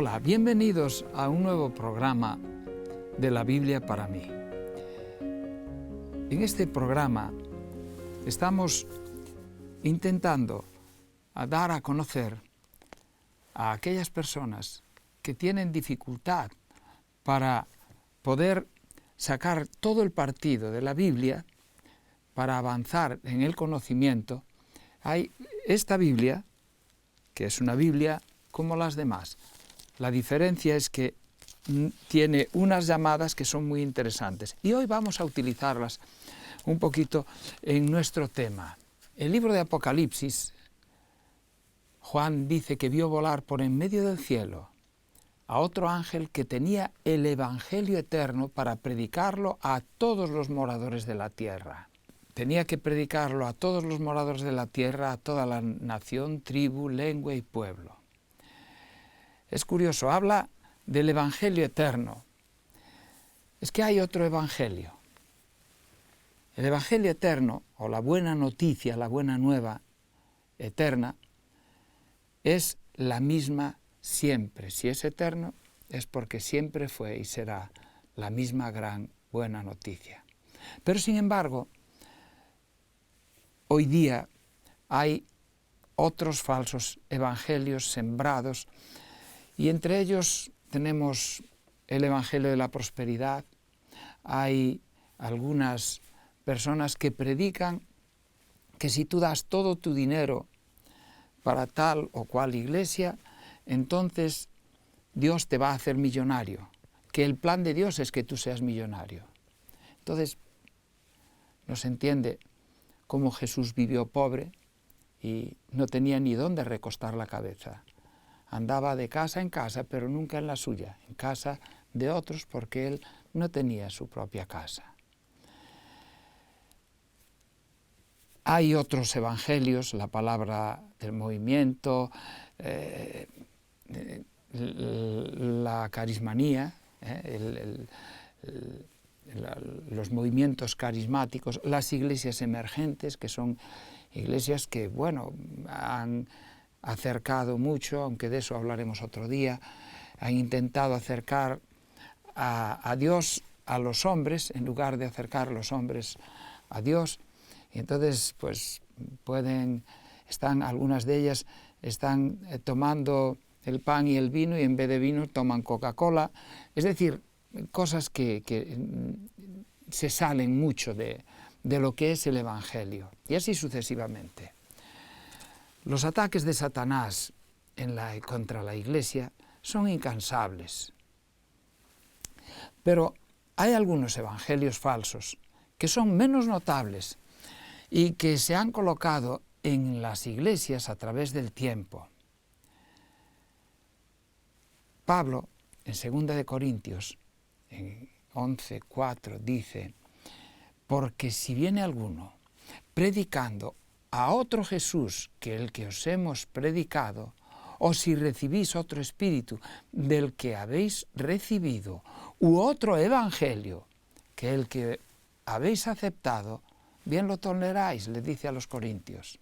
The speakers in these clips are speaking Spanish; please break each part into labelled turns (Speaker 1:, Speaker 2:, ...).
Speaker 1: Hola, bienvenidos a un nuevo programa de la Biblia para mí. En este programa estamos intentando dar a conocer a aquellas personas que tienen dificultad para poder sacar todo el partido de la Biblia, para avanzar en el conocimiento. Hay esta Biblia, que es una Biblia como las demás. La diferencia es que tiene unas llamadas que son muy interesantes y hoy vamos a utilizarlas un poquito en nuestro tema. El libro de Apocalipsis, Juan dice que vio volar por en medio del cielo a otro ángel que tenía el Evangelio eterno para predicarlo a todos los moradores de la tierra. Tenía que predicarlo a todos los moradores de la tierra, a toda la nación, tribu, lengua y pueblo. Es curioso, habla del Evangelio eterno. Es que hay otro Evangelio. El Evangelio eterno, o la buena noticia, la buena nueva eterna, es la misma siempre. Si es eterno, es porque siempre fue y será la misma gran buena noticia. Pero sin embargo, hoy día hay otros falsos evangelios sembrados y entre ellos tenemos el Evangelio de la prosperidad. Hay algunas personas que predican que si tú das todo tu dinero para tal o cual iglesia, entonces Dios te va a hacer millonario, que el plan de Dios es que tú seas millonario. Entonces, no se entiende cómo Jesús vivió pobre y no tenía ni dónde recostar la cabeza. Andaba de casa en casa, pero nunca en la suya, en casa de otros, porque él no tenía su propia casa. Hay otros evangelios, la palabra del movimiento, la carismanía, los movimientos carismáticos, las iglesias emergentes, que son iglesias que, han acercado mucho, aunque de eso hablaremos otro día, han intentado acercar a Dios a los hombres, en lugar de acercar a los hombres a Dios. Y entonces, algunas de ellas están tomando el pan y el vino y en vez de vino toman Coca-Cola. Es decir, cosas que se salen mucho de lo que es el Evangelio. Y así sucesivamente. Los ataques de Satanás contra la Iglesia son incansables. Pero hay algunos evangelios falsos que son menos notables y que se han colocado en las iglesias a través del tiempo. Pablo, en 2 Corintios, en 11:4, dice: porque si viene alguno predicando a otro Jesús que el que os hemos predicado, o si recibís otro espíritu del que habéis recibido, u otro evangelio que el que habéis aceptado, bien lo toleráis, le dice a los corintios.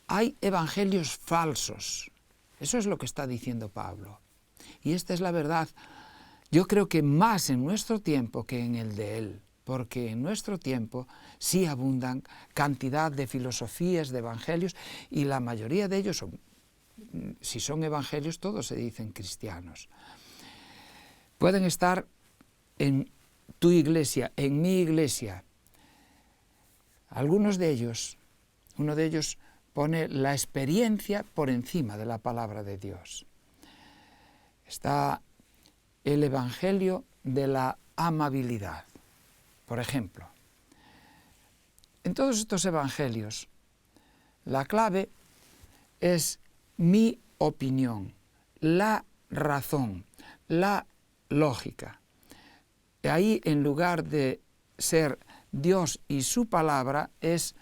Speaker 1: Hay evangelios falsos, eso es lo que está diciendo Pablo. Y esta es la verdad, yo creo que más en nuestro tiempo que en el de él. Porque en nuestro tiempo sí abundan cantidad de filosofías, de evangelios, y la mayoría de ellos, si son evangelios, todos se dicen cristianos. Pueden estar en tu iglesia, en mi iglesia. Algunos de ellos, uno de ellos pone la experiencia por encima de la palabra de Dios. Está el evangelio de la amabilidad. Por ejemplo, en todos estos evangelios, la clave es mi opinión, la razón, la lógica. Y ahí, en lugar de ser Dios y su palabra, es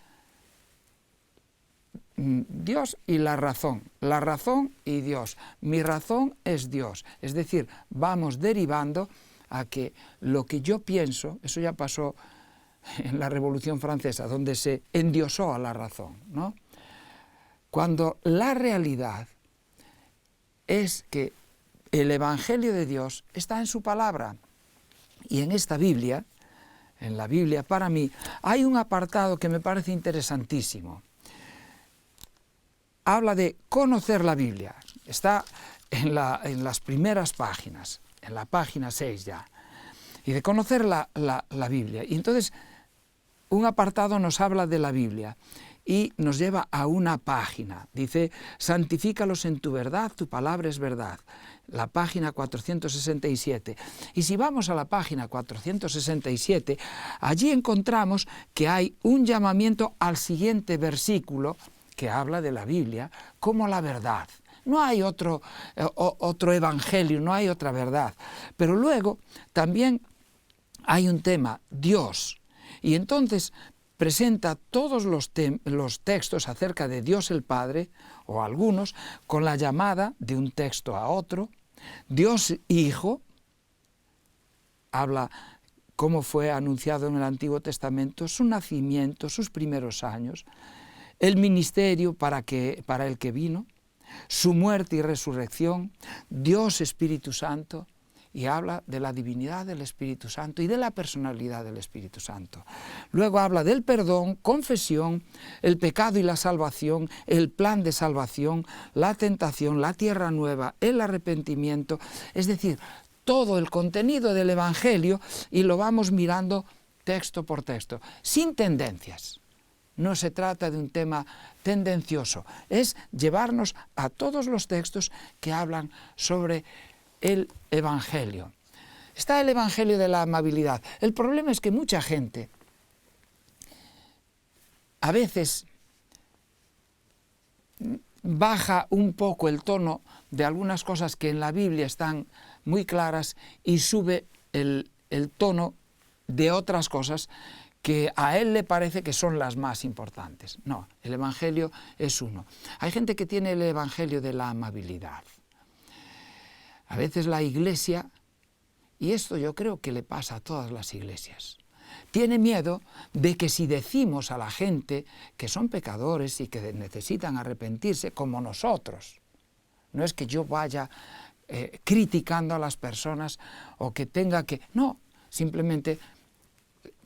Speaker 1: Dios y la razón y Dios. Mi razón es Dios. Es decir, vamos derivando a que lo que yo pienso, eso ya pasó en la Revolución Francesa, donde se endiosó a la razón, ¿no? Cuando la realidad es que el Evangelio de Dios está en su palabra. Y en esta Biblia, en la Biblia, para mí, hay un apartado que me parece interesantísimo. Habla de conocer la Biblia. Está en las primeras páginas, en la página 6 ya. Y de conocer la Biblia. Y entonces, un apartado nos habla de la Biblia y nos lleva a una página. Dice, santifícalos en tu verdad, tu palabra es verdad. La página 467. Y si vamos a la página 467, allí encontramos que hay un llamamiento al siguiente versículo que habla de la Biblia como la verdad. No hay otro evangelio, no hay otra verdad. Pero luego también hay un tema, Dios. Y entonces presenta todos los textos acerca de Dios el Padre, o algunos, con la llamada de un texto a otro. Dios Hijo, habla cómo fue anunciado en el Antiguo Testamento, su nacimiento, sus primeros años, el ministerio para el que vino, su muerte y resurrección, Dios Espíritu Santo, y habla de la divinidad del Espíritu Santo y de la personalidad del Espíritu Santo. Luego habla del perdón, confesión, el pecado y la salvación, el plan de salvación, la tentación, la tierra nueva, el arrepentimiento, es decir, todo el contenido del Evangelio, y lo vamos mirando texto por texto, sin tendencias. No se trata de un tema tendencioso, es llevarnos a todos los textos que hablan sobre el Evangelio. Está el Evangelio de la amabilidad. El problema es que mucha gente a veces baja un poco el tono de algunas cosas que en la Biblia están muy claras y sube el tono de otras cosas que a él le parece que son las más importantes. No, el Evangelio es uno. Hay gente que tiene el Evangelio de la amabilidad. A veces la Iglesia, y esto yo creo que le pasa a todas las iglesias, tiene miedo de que si decimos a la gente que son pecadores y que necesitan arrepentirse como nosotros, no es que yo vaya criticando a las personas o que tenga que... No, simplemente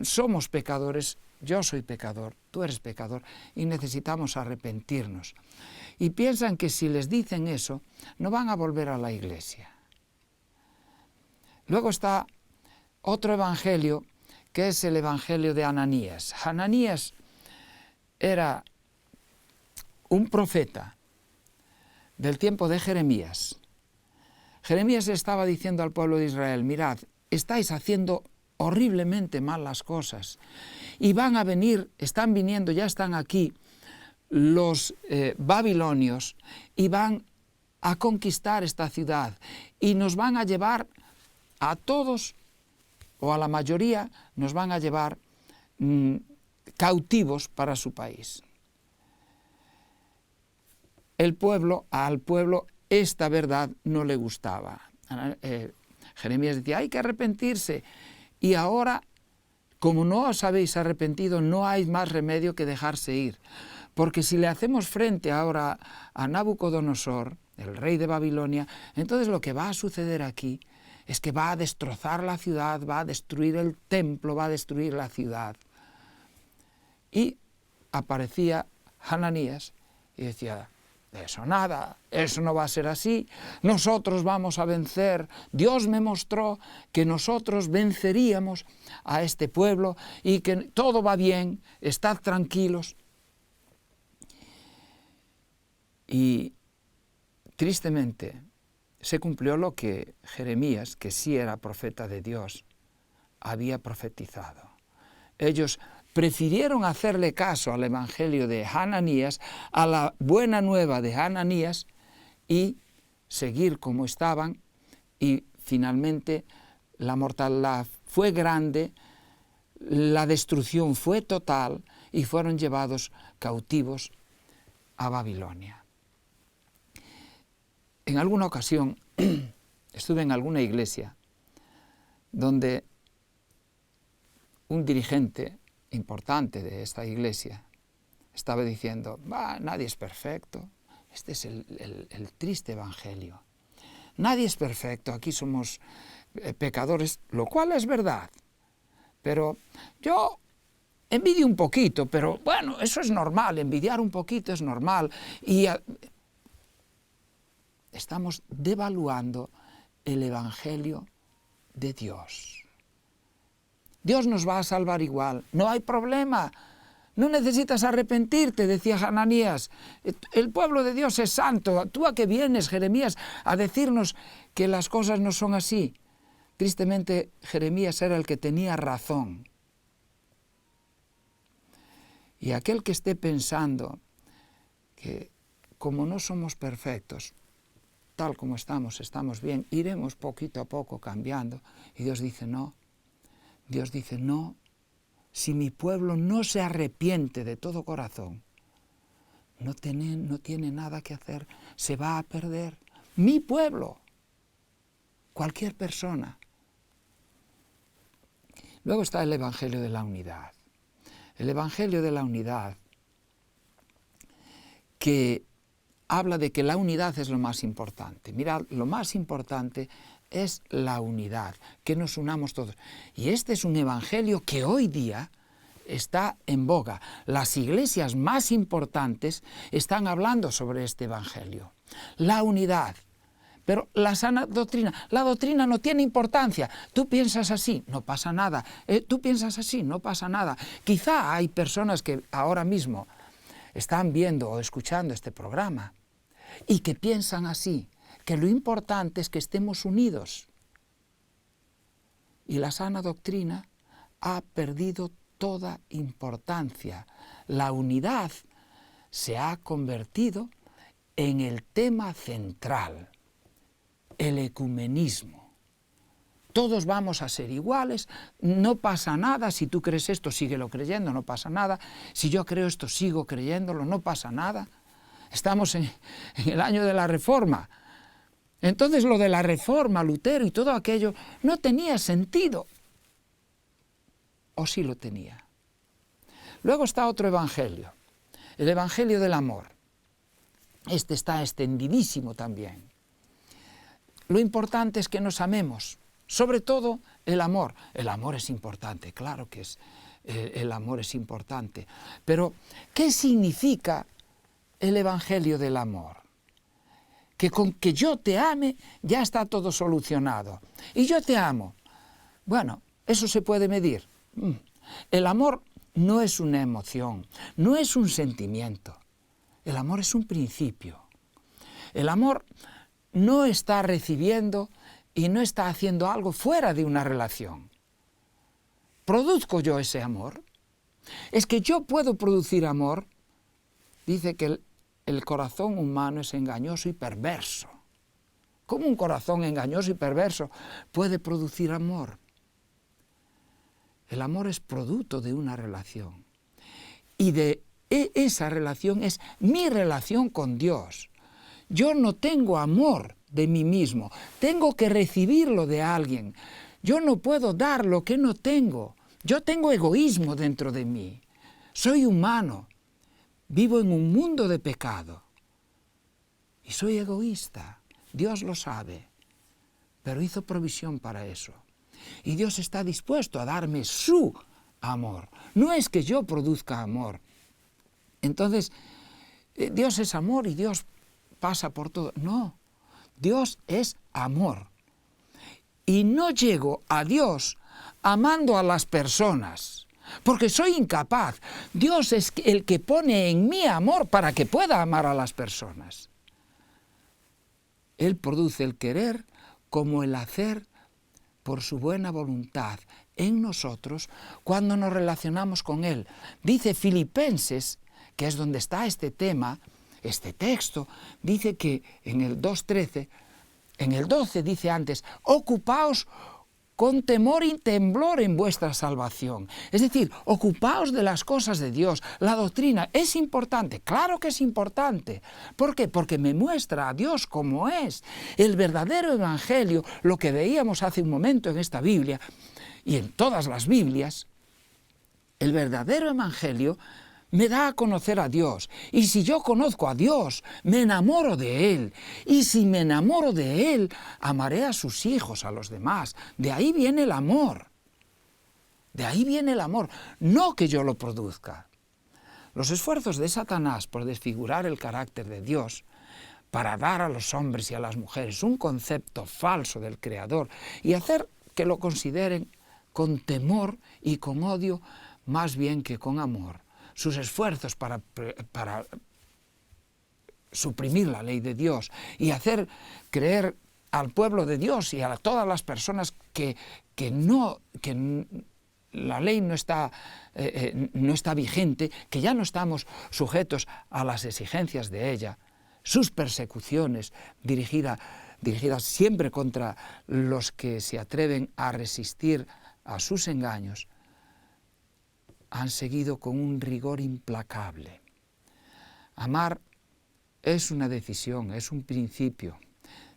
Speaker 1: somos pecadores, yo soy pecador, tú eres pecador y necesitamos arrepentirnos. Y piensan que si les dicen eso, no van a volver a la iglesia. Luego está otro evangelio, que es el evangelio de Ananías. Ananías era un profeta del tiempo de Jeremías. Jeremías estaba diciendo al pueblo de Israel, mirad, estáis haciendo horriblemente mal las cosas y van a venir, están viniendo, ya están aquí los babilonios y van a conquistar esta ciudad y nos van a llevar a todos, o a la mayoría, nos van a llevar cautivos para su país. Al pueblo esta verdad no le gustaba. Jeremías decía, hay que arrepentirse. Y ahora, como no os habéis arrepentido, no hay más remedio que dejarse ir. Porque si le hacemos frente ahora a Nabucodonosor, el rey de Babilonia, entonces lo que va a suceder aquí es que va a destrozar la ciudad, va a destruir el templo, va a destruir la ciudad. Y aparecía Ananías y decía, eso nada, eso no va a ser así, nosotros vamos a vencer. Dios me mostró que nosotros venceríamos a este pueblo y que todo va bien, estad tranquilos. Y tristemente se cumplió lo que Jeremías, que sí era profeta de Dios, había profetizado. Ellos prefirieron hacerle caso al evangelio de Ananías, a la buena nueva de Ananías, y seguir como estaban, y finalmente la mortandad fue grande, la destrucción fue total, y fueron llevados cautivos a Babilonia. En alguna ocasión estuve en alguna iglesia donde un dirigente importante de esta iglesia estaba diciendo, nadie es perfecto, este es el triste evangelio. Nadie es perfecto, aquí somos pecadores, lo cual es verdad. Pero yo envidio un poquito, pero bueno, eso es normal, envidiar un poquito es normal. Y estamos devaluando el Evangelio de Dios. Dios nos va a salvar igual, no hay problema. No necesitas arrepentirte, decía Ananías. El pueblo de Dios es santo. ¿Tú a qué vienes, Jeremías, a decirnos que las cosas no son así? Tristemente, Jeremías era el que tenía razón. Y aquel que esté pensando que como no somos perfectos, tal como estamos bien, iremos poquito a poco cambiando. Y Dios dice no. Dios dice no. Si mi pueblo no se arrepiente de todo corazón, no tiene nada que hacer, se va a perder. Mi pueblo, cualquier persona. Luego está el Evangelio de la Unidad. El Evangelio de la Unidad, que habla de que la unidad es lo más importante. Mirad, lo más importante es la unidad, que nos unamos todos. Y este es un evangelio que hoy día está en boga. Las iglesias más importantes están hablando sobre este evangelio. La unidad. Pero la sana doctrina, la doctrina no tiene importancia. Tú piensas así, no pasa nada. Tú piensas así, no pasa nada. Quizá hay personas que ahora mismo están viendo o escuchando este programa y que piensan así, que lo importante es que estemos unidos. Y la sana doctrina ha perdido toda importancia. La unidad se ha convertido en el tema central, el ecumenismo. Todos vamos a ser iguales, no pasa nada, si tú crees esto, síguelo creyendo, no pasa nada, si yo creo esto, sigo creyéndolo, no pasa nada. Estamos en el año de la Reforma. Entonces lo de la Reforma, Lutero y todo aquello no tenía sentido. ¿O sí lo tenía? Luego está otro evangelio, el evangelio del amor. Este está extendidísimo también. Lo importante es que nos amemos, sobre todo el amor. El amor es importante, claro que el amor es importante. Pero, ¿qué significa el evangelio del amor? Que con que yo te ame ya está todo solucionado. Y yo te amo. Bueno, eso se puede medir. El amor no es una emoción, no es un sentimiento. El amor es un principio. El amor no está recibiendo y no está haciendo algo fuera de una relación. ¿Produzco yo ese amor? Es que yo puedo producir amor. Dice que el corazón humano es engañoso y perverso. ¿Cómo un corazón engañoso y perverso puede producir amor? El amor es producto de una relación. Y de esa relación es mi relación con Dios. Yo no tengo amor de mí mismo, tengo que recibirlo de alguien. Yo no puedo dar lo que no tengo. Yo tengo egoísmo dentro de mí. Soy humano. Vivo en un mundo de pecado y soy egoísta. Dios lo sabe, pero hizo provisión para eso. Y Dios está dispuesto a darme su amor. No es que yo produzca amor. Entonces, Dios es amor y Dios pasa por todo. No, Dios es amor. Y no llego a Dios amando a las personas, porque soy incapaz. Dios es el que pone en mí amor para que pueda amar a las personas. Él produce el querer como el hacer por su buena voluntad en nosotros cuando nos relacionamos con Él. Dice Filipenses, que es donde está este tema, este texto, dice que en el 2:13, en el 12 dice antes, ocupaos con temor y temblor en vuestra salvación. Es decir, ocupaos de las cosas de Dios. La doctrina es importante, claro que es importante. ¿Por qué? Porque me muestra a Dios como es. El verdadero evangelio, lo que veíamos hace un momento en esta Biblia y en todas las Biblias, el verdadero evangelio me da a conocer a Dios. Y si yo conozco a Dios, me enamoro de Él. Y si me enamoro de Él, amaré a sus hijos, a los demás. De ahí viene el amor. De ahí viene el amor, no que yo lo produzca. Los esfuerzos de Satanás por desfigurar el carácter de Dios, para dar a los hombres y a las mujeres un concepto falso del Creador y hacer que lo consideren con temor y con odio, más bien que con amor. Sus esfuerzos para suprimir la ley de Dios y hacer creer al pueblo de Dios y a todas las personas que la ley no está vigente, que ya no estamos sujetos a las exigencias de ella, sus persecuciones dirigidas siempre contra los que se atreven a resistir a sus engaños, han seguido con un rigor implacable. Amar es una decisión, es un principio.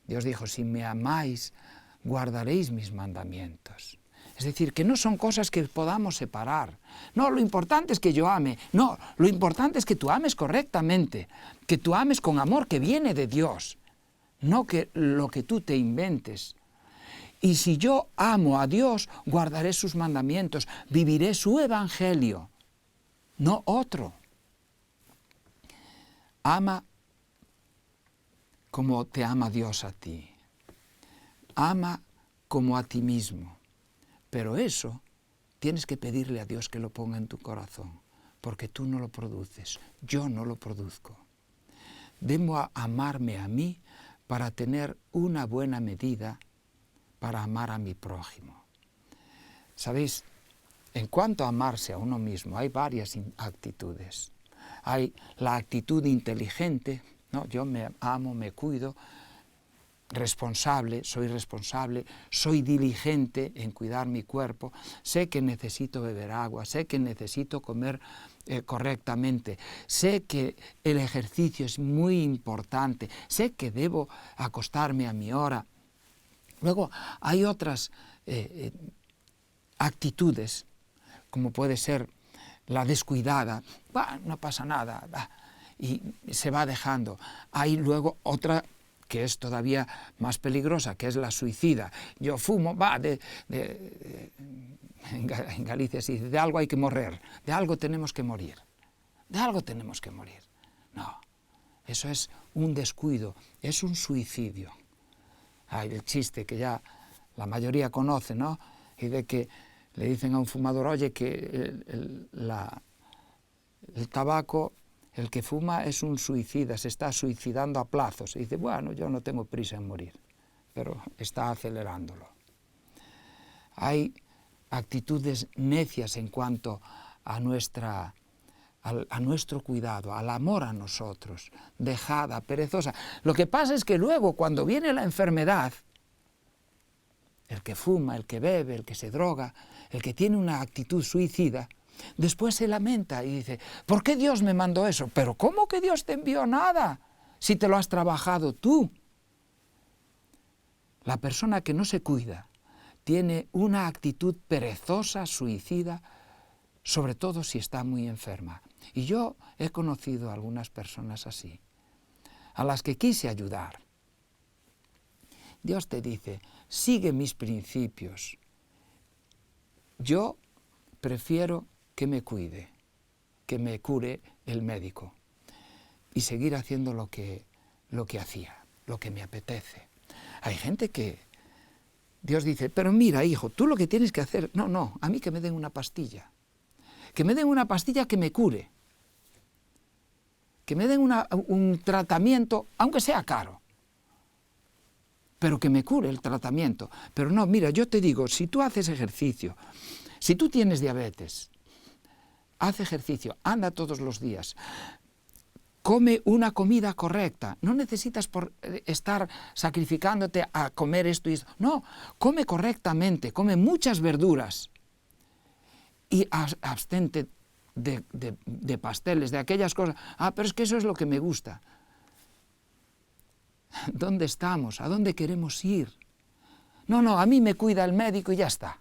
Speaker 1: Dios dijo, si me amáis, guardaréis mis mandamientos. Es decir, que no son cosas que podamos separar. No, lo importante es que yo ame. No, lo importante es que tú ames correctamente, que tú ames con amor que viene de Dios, no que lo que tú te inventes. Y si yo amo a Dios, guardaré sus mandamientos, viviré su evangelio, no otro. Ama como te ama Dios a ti. Ama como a ti mismo. Pero eso tienes que pedirle a Dios que lo ponga en tu corazón, porque tú no lo produces, yo no lo produzco. Debo amarme a mí para tener una buena medida para amar a mi prójimo. ¿Sabéis? En cuanto a amarse a uno mismo, hay varias actitudes. Hay la actitud inteligente, ¿no? Yo me amo, me cuido, soy diligente en cuidar mi cuerpo, sé que necesito beber agua, sé que necesito comer correctamente, sé que el ejercicio es muy importante, sé que debo acostarme a mi hora. Luego hay otras actitudes, como puede ser la descuidada, no pasa nada, y se va dejando. Hay luego otra que es todavía más peligrosa, que es la suicida. Yo fumo, en Galicia se dice, de algo hay que morrer, de algo tenemos que morir, de algo tenemos que morir. No, eso es un descuido, es un suicidio. Hay el chiste que ya la mayoría conoce, ¿no? Y de que le dicen a un fumador, oye, que el tabaco, el que fuma es un suicida, se está suicidando a plazos. Y dice, bueno, yo no tengo prisa en morir, pero está acelerándolo. Hay actitudes necias en cuanto a nuestro cuidado, al amor a nosotros, dejada, perezosa. Lo que pasa es que luego, cuando viene la enfermedad, el que fuma, el que bebe, el que se droga, el que tiene una actitud suicida, después se lamenta y dice, ¿por qué Dios me mandó eso? Pero ¿cómo que Dios te envió nada si te lo has trabajado tú? La persona que no se cuida tiene una actitud perezosa, suicida, sobre todo si está muy enferma. Y yo he conocido a algunas personas así, a las que quise ayudar. Dios te dice, sigue mis principios. Yo prefiero que me cuide, que me cure el médico y seguir haciendo lo que hacía, lo que me apetece. Hay gente que Dios dice, pero mira, hijo, tú lo que tienes que hacer, no, a mí que me den una pastilla, que me den una pastilla que me cure, que me den un tratamiento, aunque sea caro, pero que me cure el tratamiento. Pero no, mira, yo te digo, si tú haces ejercicio, si tú tienes diabetes, haz ejercicio, anda todos los días, come una comida correcta, no necesitas estar sacrificándote a comer esto y esto, no, come correctamente, come muchas verduras y abstente de pasteles, de aquellas cosas. Pero es que eso es lo que me gusta. ¿Dónde estamos? ¿A dónde queremos ir? No, a mí me cuida el médico y ya está.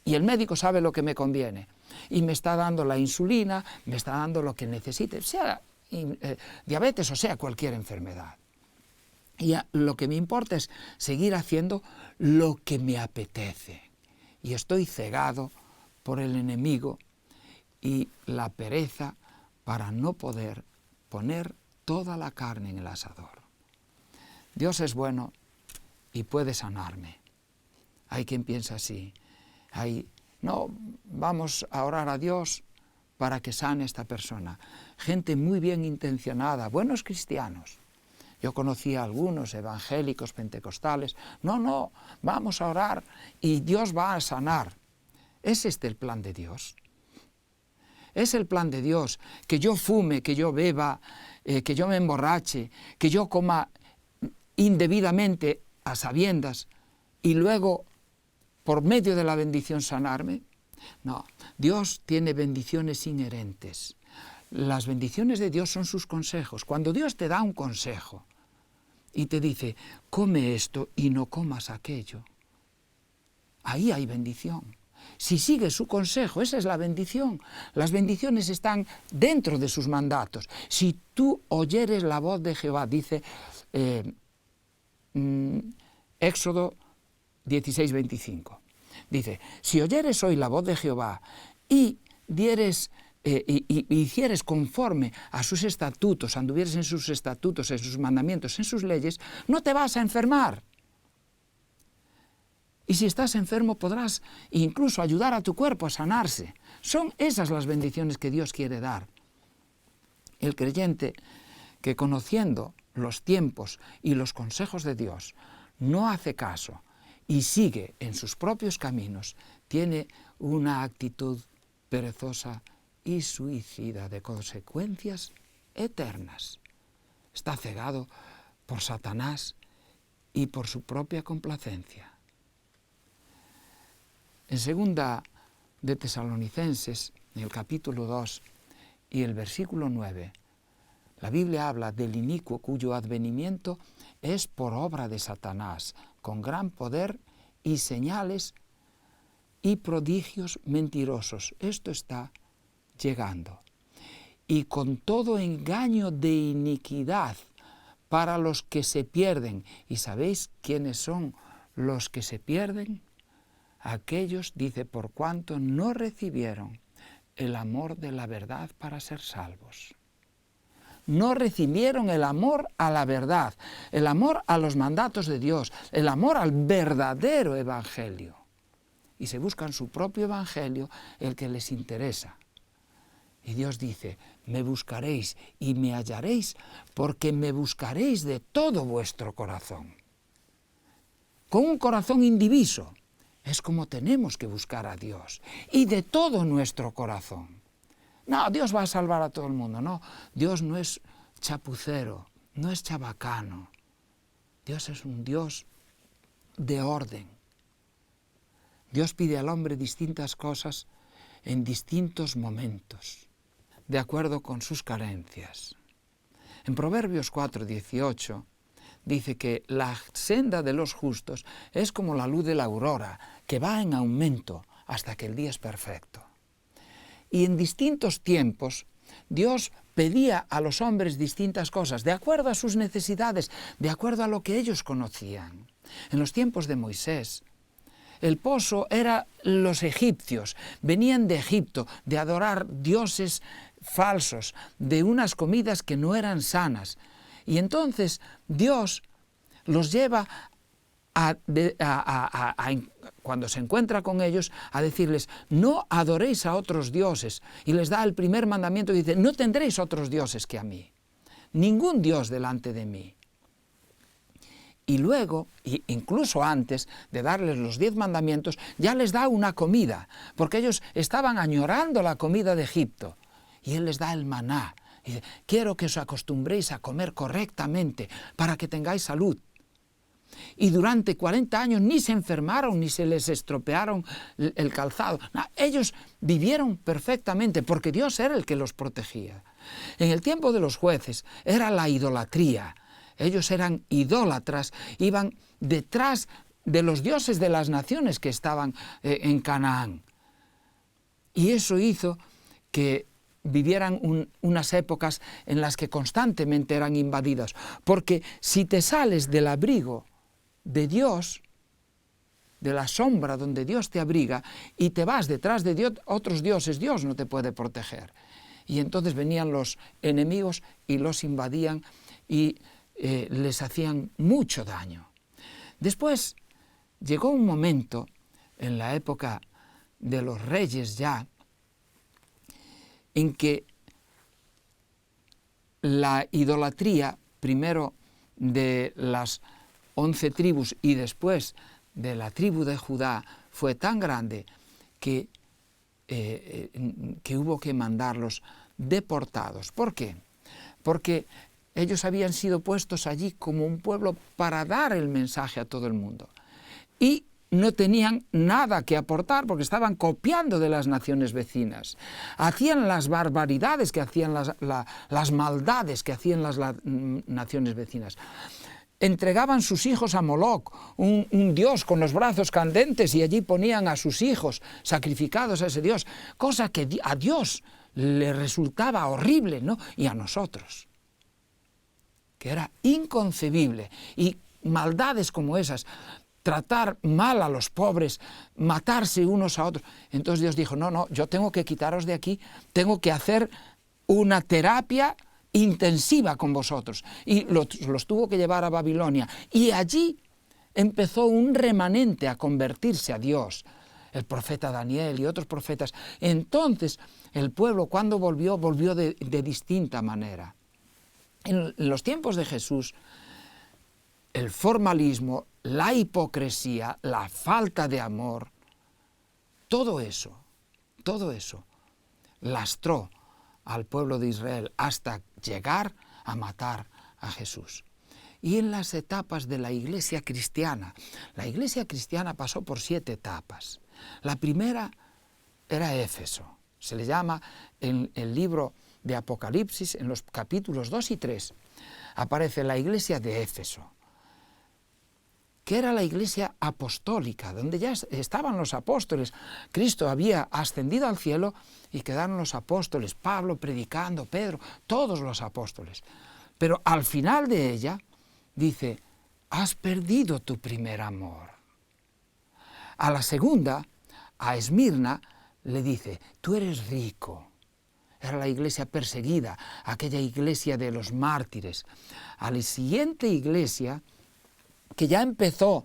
Speaker 1: y el médico sabe lo que me conviene y me está dando la insulina, me está dando lo que necesite, sea diabetes o sea cualquier enfermedad. Y lo que me importa es seguir haciendo lo que me apetece. Y estoy cegado por el enemigo y la pereza para no poder poner toda la carne en el asador. Dios es bueno y puede sanarme. Hay quien piensa así. No, vamos a orar a Dios para que sane a esta persona. Gente muy bien intencionada, buenos cristianos. Yo conocí a algunos evangélicos pentecostales. No, vamos a orar y Dios va a sanar. ¿Es este el plan de Dios? ¿Es el plan de Dios que yo fume, que yo beba, que yo me emborrache, que yo coma indebidamente a sabiendas y luego por medio de la bendición sanarme? No, Dios tiene bendiciones inherentes. Las bendiciones de Dios son sus consejos. Cuando Dios te da un consejo y te dice, come esto y no comas aquello, ahí hay bendición. Si sigues su consejo, esa es la bendición. Las bendiciones están dentro de sus mandatos. Si tú oyeres la voz de Jehová, dice Éxodo 16:25. Dice, si oyeres hoy la voz de Jehová y hicieres conforme a sus estatutos, anduvieres en sus estatutos, en sus mandamientos, en sus leyes, no te vas a enfermar. Y si estás enfermo podrás incluso ayudar a tu cuerpo a sanarse. Son esas las bendiciones que Dios quiere dar. El creyente que conociendo los tiempos y los consejos de Dios no hace caso y sigue en sus propios caminos, tiene una actitud perezosa y suicida de consecuencias eternas. Está cegado por Satanás y por su propia complacencia. En 2 de Tesalonicenses, en el capítulo 2 y el versículo 9, la Biblia habla del inicuo cuyo advenimiento es por obra de Satanás, con gran poder y señales y prodigios mentirosos. Esto está llegando. Y con todo engaño de iniquidad para los que se pierden. ¿Y sabéis quiénes son los que se pierden? Aquellos, dice, por cuanto no recibieron el amor de la verdad para ser salvos. No recibieron el amor a la verdad, el amor a los mandatos de Dios, el amor al verdadero evangelio. Y se buscan su propio evangelio, el que les interesa. Y Dios dice, me buscaréis y me hallaréis, porque me buscaréis de todo vuestro corazón. Con un corazón indiviso. Es como tenemos que buscar a Dios, y de todo nuestro corazón. No, Dios va a salvar a todo el mundo, no. Dios no es chapucero, no es chabacano. Dios es un Dios de orden. Dios pide al hombre distintas cosas en distintos momentos, de acuerdo con sus carencias. En Proverbios 4:18 dice que la senda de los justos es como la luz de la aurora, que va en aumento hasta que el día es perfecto. Y en distintos tiempos, Dios pedía a los hombres distintas cosas, de acuerdo a sus necesidades, de acuerdo a lo que ellos conocían. En los tiempos de Moisés, el pozo era los egipcios, venían de Egipto, de adorar dioses falsos, de unas comidas que no eran sanas. Y entonces Dios los lleva cuando se encuentra con ellos, a decirles, no adoréis a otros dioses. Y les da el primer mandamiento y dice, no tendréis otros dioses que a mí. Ningún Dios delante de mí. Y luego, incluso antes de darles los 10 mandamientos, ya les da una comida, porque ellos estaban añorando la comida de Egipto. Y Él les da el maná. Y dice, quiero que os acostumbréis a comer correctamente para que tengáis salud. Y durante 40 años ni se enfermaron, ni se les estropearon el calzado. No, ellos vivieron perfectamente porque Dios era el que los protegía. En el tiempo de los jueces era la idolatría. Ellos eran idólatras, iban detrás de los dioses de las naciones que estaban en Canaán. Y eso hizo que vivieran unas épocas en las que constantemente eran invadidas. Porque si te sales del abrigo de Dios, de la sombra donde Dios te abriga, y te vas detrás de Dios, otros dioses, Dios no te puede proteger. Y entonces venían los enemigos y los invadían y les hacían mucho daño. Después llegó un momento, en la época de los reyes ya, en que la idolatría, primero de las 11 tribus y después de la tribu de Judá, fue tan grande que hubo que mandarlos deportados. ¿Por qué? Porque ellos habían sido puestos allí como un pueblo para dar el mensaje a todo el mundo. Y no tenían nada que aportar porque estaban copiando de las naciones vecinas. Hacían las barbaridades que hacían, las maldades que hacían las naciones vecinas. Entregaban sus hijos a Moloc, un dios con los brazos candentes, y allí ponían a sus hijos sacrificados a ese dios, cosa que a Dios le resultaba horrible, ¿no? Y a nosotros, que era inconcebible. Y maldades como esas, tratar mal a los pobres, matarse unos a otros. Entonces Dios dijo, no, yo tengo que quitaros de aquí, tengo que hacer una terapia intensiva con vosotros. Y los tuvo que llevar a Babilonia. Y allí empezó un remanente a convertirse a Dios, el profeta Daniel y otros profetas. Entonces el pueblo, cuando volvió de distinta manera. En los tiempos de Jesús, el formalismo, la hipocresía, la falta de amor, todo eso lastró al pueblo de Israel hasta llegar a matar a Jesús. Y en las etapas de la iglesia cristiana pasó por 7 etapas. La primera era Éfeso. Se le llama en el libro de Apocalipsis, en los capítulos 2 y 3, aparece la iglesia de Éfeso, que era la iglesia apostólica, donde ya estaban los apóstoles. Cristo había ascendido al cielo y quedaron los apóstoles, Pablo predicando, Pedro, todos los apóstoles. Pero al final de ella dice, has perdido tu primer amor. A la segunda, a Esmirna, le dice, tú eres rico. Era la iglesia perseguida, aquella iglesia de los mártires. A la siguiente iglesia, que ya empezó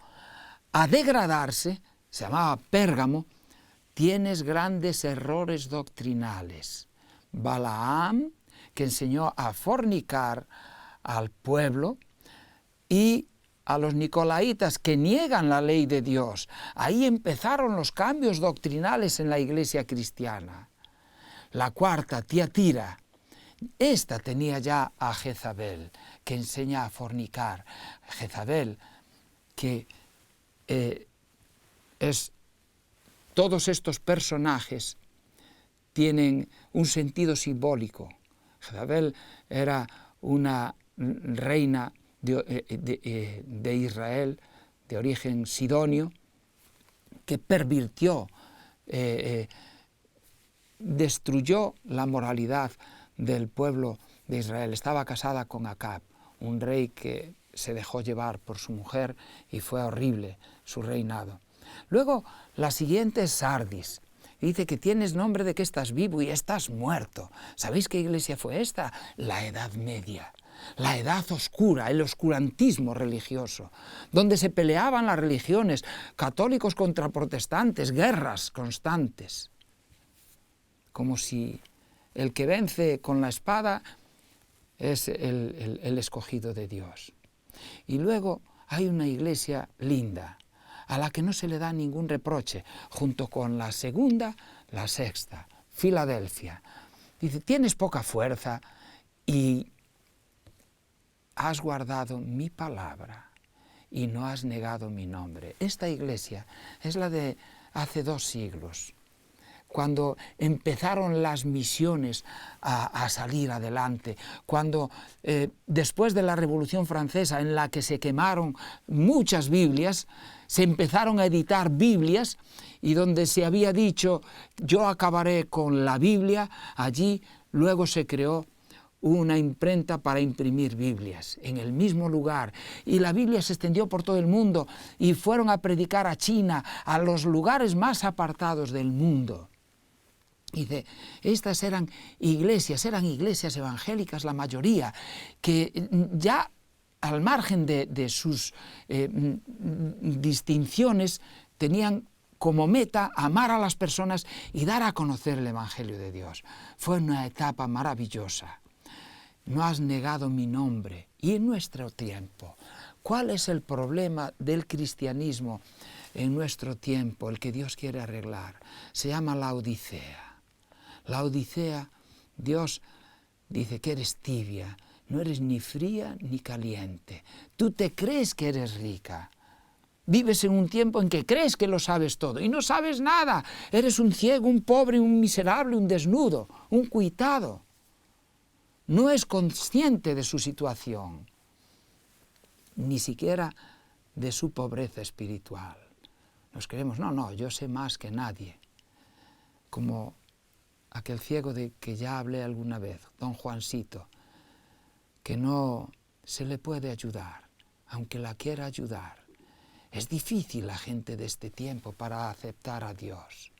Speaker 1: a degradarse, se llamaba Pérgamo, tienes grandes errores doctrinales. Balaam, que enseñó a fornicar al pueblo, y a los nicolaitas, que niegan la ley de Dios. Ahí empezaron los cambios doctrinales en la iglesia cristiana. La cuarta, Tiatira. Esta tenía ya a Jezabel, que enseña a fornicar. Jezabel, que todos estos personajes tienen un sentido simbólico. Jezabel era una reina de Israel, de origen sidonio, que pervirtió, destruyó la moralidad del pueblo de Israel. Estaba casada con Acab, un rey que se dejó llevar por su mujer y fue horrible su reinado. Luego, la siguiente es Sardis. Dice que tienes nombre de que estás vivo y estás muerto. ¿Sabéis qué iglesia fue esta? La Edad Media, la Edad Oscura, el oscurantismo religioso, donde se peleaban las religiones, católicos contra protestantes, guerras constantes. Como si el que vence con la espada es el escogido de Dios. Y luego hay una iglesia linda, a la que no se le da ningún reproche, junto con la segunda, la sexta, Filadelfia. Dice, tienes poca fuerza y has guardado mi palabra y no has negado mi nombre. Esta iglesia es la de hace 2 siglos, cuando empezaron las misiones a salir adelante, cuando después de la Revolución Francesa, en la que se quemaron muchas Biblias, se empezaron a editar Biblias, y donde se había dicho, yo acabaré con la Biblia, allí luego se creó una imprenta para imprimir Biblias en el mismo lugar, y la Biblia se extendió por todo el mundo y fueron a predicar a China, a los lugares más apartados del mundo. Y estas eran iglesias evangélicas, la mayoría, que ya al margen de sus distinciones tenían como meta amar a las personas y dar a conocer el Evangelio de Dios. Fue una etapa maravillosa. No has negado mi nombre. Y en nuestro tiempo, ¿cuál es el problema del cristianismo en nuestro tiempo, el que Dios quiere arreglar? Se llama la Odisea. La Odisea, Dios dice que eres tibia, no eres ni fría ni caliente. Tú te crees que eres rica. Vives en un tiempo en que crees que lo sabes todo y no sabes nada. Eres un ciego, un pobre, un miserable, un desnudo, un cuitado. No es consciente de su situación, ni siquiera de su pobreza espiritual. Nos creemos, no, yo sé más que nadie. Como aquel ciego de que ya hablé alguna vez, don Juancito, que no se le puede ayudar, aunque la quiera ayudar. Es difícil la gente de este tiempo para aceptar a Dios.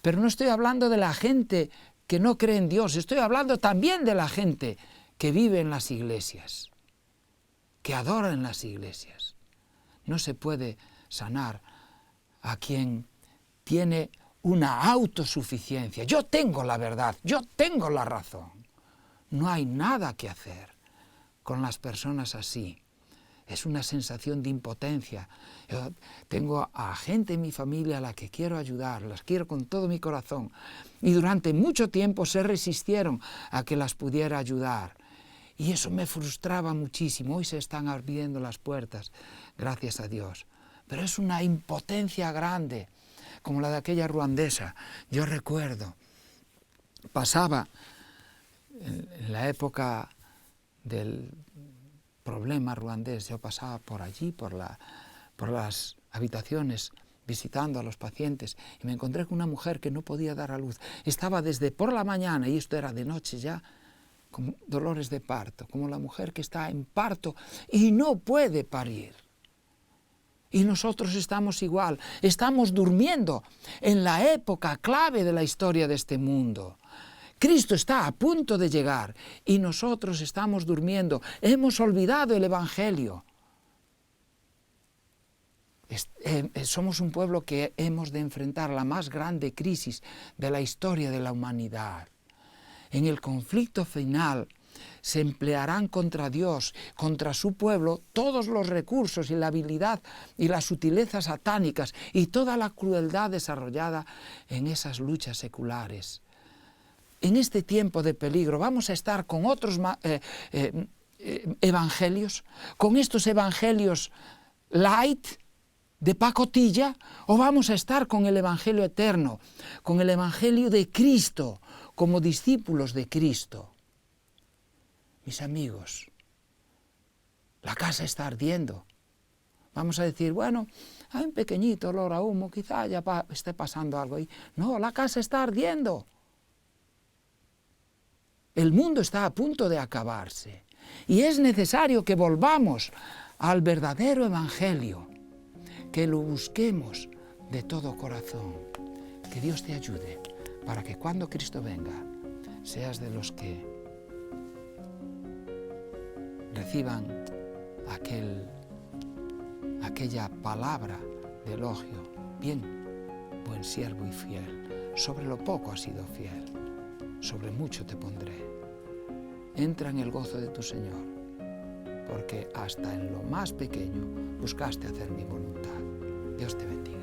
Speaker 1: Pero no estoy hablando de la gente que no cree en Dios, estoy hablando también de la gente que vive en las iglesias, que adora en las iglesias. No se puede sanar a quien tiene una autosuficiencia. Yo tengo la verdad, yo tengo la razón. No hay nada que hacer con las personas así. Es una sensación de impotencia. Yo tengo a gente en mi familia a la que quiero ayudar, las quiero con todo mi corazón. Y durante mucho tiempo se resistieron a que las pudiera ayudar. Y eso me frustraba muchísimo. Hoy se están abriendo las puertas, gracias a Dios. Pero es una impotencia grande, como la de aquella ruandesa. Yo recuerdo, pasaba en la época del problema ruandés, yo pasaba por allí, por las habitaciones, visitando a los pacientes, y me encontré con una mujer que no podía dar a luz. Estaba desde por la mañana, y esto era de noche ya, con dolores de parto, como la mujer que está en parto y no puede parir. Y nosotros estamos igual, estamos durmiendo en la época clave de la historia de este mundo. Cristo está a punto de llegar y nosotros estamos durmiendo. Hemos olvidado el Evangelio. Somos un pueblo que hemos de enfrentar la más grande crisis de la historia de la humanidad. En el conflicto final se emplearán contra Dios, contra su pueblo, todos los recursos y la habilidad y las sutilezas satánicas y toda la crueldad desarrollada en esas luchas seculares. En este tiempo de peligro vamos a estar con otros evangelios, con estos evangelios light, de pacotilla, o vamos a estar con el evangelio eterno, con el evangelio de Cristo, como discípulos de Cristo. Mis amigos, la casa está ardiendo. Vamos a decir, bueno, hay un pequeñito olor a humo, quizá ya esté pasando algo ahí. No, la casa está ardiendo. El mundo está a punto de acabarse y es necesario que volvamos al verdadero evangelio, que lo busquemos de todo corazón. Que Dios te ayude para que cuando Cristo venga seas de los que reciban aquella palabra de elogio. Bien, buen siervo y fiel, sobre lo poco has sido fiel, sobre mucho te pondré. Entra en el gozo de tu Señor, porque hasta en lo más pequeño buscaste hacer mi voluntad. Dios te bendiga.